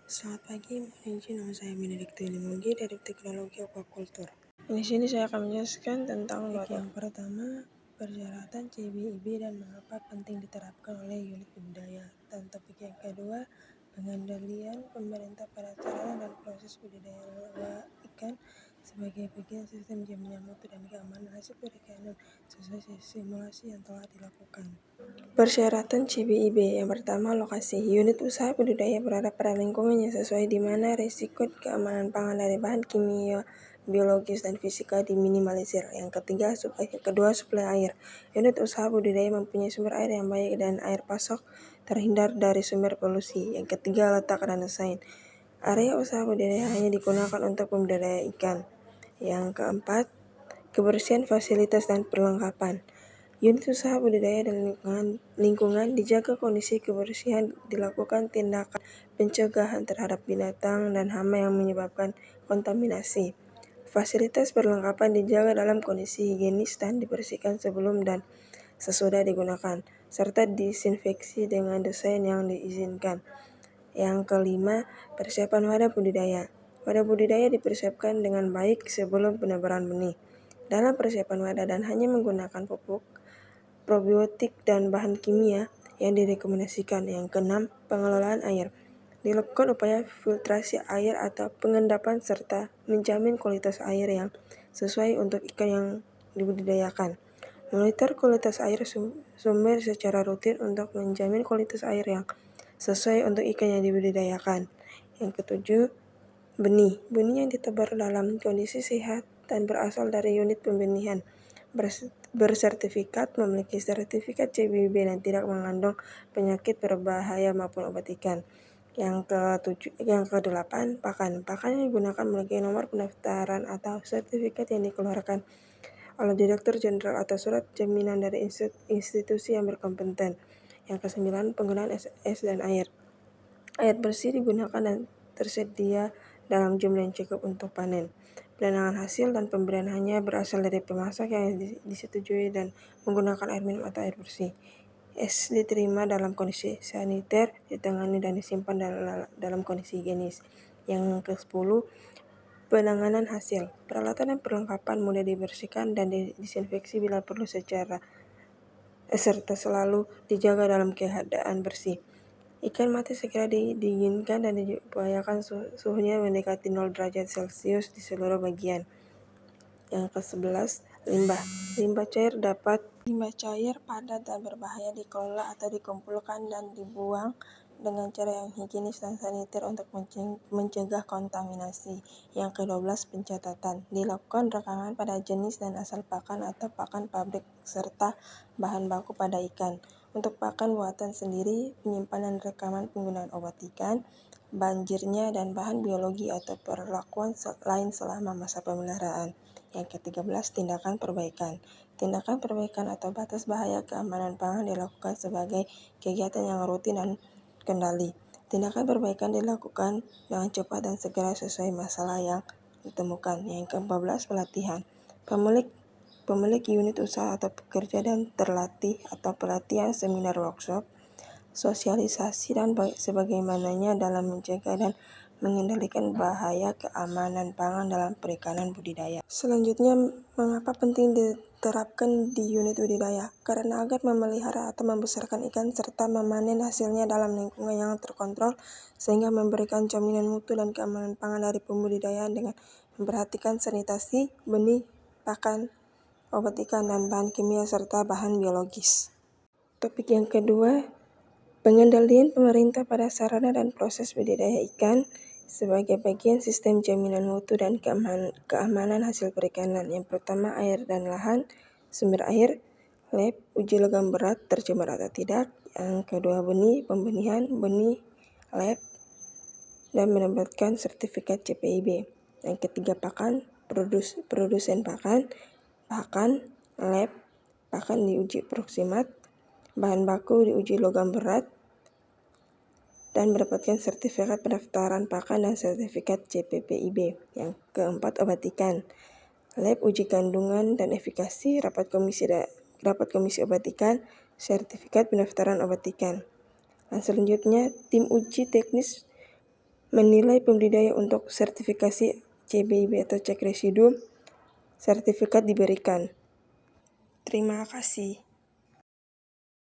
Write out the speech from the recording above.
Selamat pagi, mohon izin nama saya Benedikta Limugi dari Teknologi Aquaculture. Di sini saya akan menjelaskan tentang yang pertama, persyaratan CBIB dan mengapa penting diterapkan oleh unit budidaya. Dan topik yang kedua, pengendalian pemerintah pada sarana dan proses budidaya ikan sebagai bagian sistem jaminan mutu dan keamanan hasil perikanan sesuai simulasi yang telah dilakukan. Persyaratan CBIB yang pertama, lokasi. Unit usaha budidaya berada pada lingkungan yang sesuai di mana risiko keamanan pangan dari bahan kimia, biologis, dan fisika diminimalisir. Yang kedua, suplai air. Unit usaha budidaya mempunyai sumber air yang baik dan air pasok terhindar dari sumber polusi. Yang ketiga, letak dan desain. Area usaha budidaya hanya digunakan untuk pembudidaya ikan. Yang keempat, kebersihan fasilitas dan perlengkapan. Unit usaha budidaya dan lingkungan dijaga kondisi kebersihan, dilakukan tindakan pencegahan terhadap binatang dan hama yang menyebabkan kontaminasi. Fasilitas perlengkapan dijaga dalam kondisi higienis dan dibersihkan sebelum dan sesudah digunakan, serta disinfeksi dengan desain yang diizinkan. Yang kelima, persiapan wadah budidaya. Wadah budidaya dipersiapkan dengan baik sebelum penebaran benih. Dalam persiapan wadah dan hanya menggunakan pupuk, probiotik, dan bahan kimia yang direkomendasikan. Yang keenam, pengelolaan air. Dilakukan upaya filtrasi air atau pengendapan serta menjamin kualitas air yang sesuai untuk ikan yang dibudidayakan. Monitor kualitas air sumber secara rutin untuk menjamin kualitas air yang sesuai untuk ikan yang dibudidayakan. Yang ketujuh, benih. Benih yang ditebar dalam kondisi sehat dan berasal dari unit pembenihan bersertifikat, memiliki sertifikat CBIB dan tidak mengandung penyakit berbahaya maupun obat ikan. Yang kedelapan, pakan. Pakan yang digunakan memiliki nomor pendaftaran atau sertifikat yang dikeluarkan oleh Direktur Jenderal atau surat jaminan dari institusi yang berkompeten. Yang kesembilan, penggunaan es dan air. Air bersih digunakan dan tersedia dalam jumlah yang cukup untuk panen. Penanganan hasil dan pemberian hanya berasal dari pemasak yang disetujui dan menggunakan air minum atau air bersih. Es diterima dalam kondisi saniter, ditangani dan disimpan dalam kondisi higienis. Yang ke-10, penanganan hasil. Peralatan dan perlengkapan mudah dibersihkan dan disinfeksi bila perlu serta selalu dijaga dalam keadaan bersih. Ikan mati segera didinginkan dan diupayakan suhunya mendekati 0 derajat Celcius di seluruh bagian. Yang ke-11, limbah. Limbah cair padat dan berbahaya dikelola atau dikumpulkan dan dibuang dengan cara yang higienis dan saniter untuk mencegah kontaminasi. Yang ke-12, pencatatan. Dilakukan rekaman pada jenis dan asal pakan atau pakan pabrik serta bahan baku pada ikan. Untuk pakan buatan sendiri, penyimpanan rekaman penggunaan obat ikan, banjirnya, dan bahan biologi atau perlakuan lain selama masa pemeliharaan. Yang ke-13, tindakan perbaikan. Tindakan perbaikan atau batas bahaya keamanan pangan dilakukan sebagai kegiatan yang rutin dan kendali. Tindakan perbaikan dilakukan dengan cepat dan segera sesuai masalah yang ditemukan. Yang ke-14, pelatihan. Pemilik unit usaha atau pekerja dan terlatih atau pelatihan seminar workshop, sosialisasi dan sebagaimananya dalam mencegah dan mengendalikan bahaya keamanan pangan dalam perikanan budidaya. Selanjutnya, mengapa penting diterapkan di unit budidaya? Karena agar memelihara atau membesarkan ikan serta memanen hasilnya dalam lingkungan yang terkontrol sehingga memberikan jaminan mutu dan keamanan pangan dari pembudidayaan dengan memperhatikan sanitasi, benih, pakan, obat ikan, dan bahan kimia serta bahan biologis. Topik yang kedua, pengendalian pemerintah pada sarana dan proses budidaya ikan sebagai bagian sistem jaminan mutu dan keamanan hasil perikanan. Yang pertama, air dan lahan, sumber air, lab, uji logam berat, tercemar atau tidak. Yang kedua, benih, pembenihan, benih, lab, dan mendapatkan sertifikat CPIB. Yang ketiga, pakan, produsen pakan, lab, pakan diuji proksimat, bahan baku diuji logam berat, dan mendapatkan sertifikat pendaftaran pakan dan sertifikat CPPIB. Yang keempat, obat ikan, lab uji kandungan dan efikasi, rapat komisi obat ikan, sertifikat pendaftaran obat ikan. Dan selanjutnya, tim uji teknis menilai pembudidaya untuk sertifikasi CBIB atau cek residu, sertifikat diberikan. Terima kasih.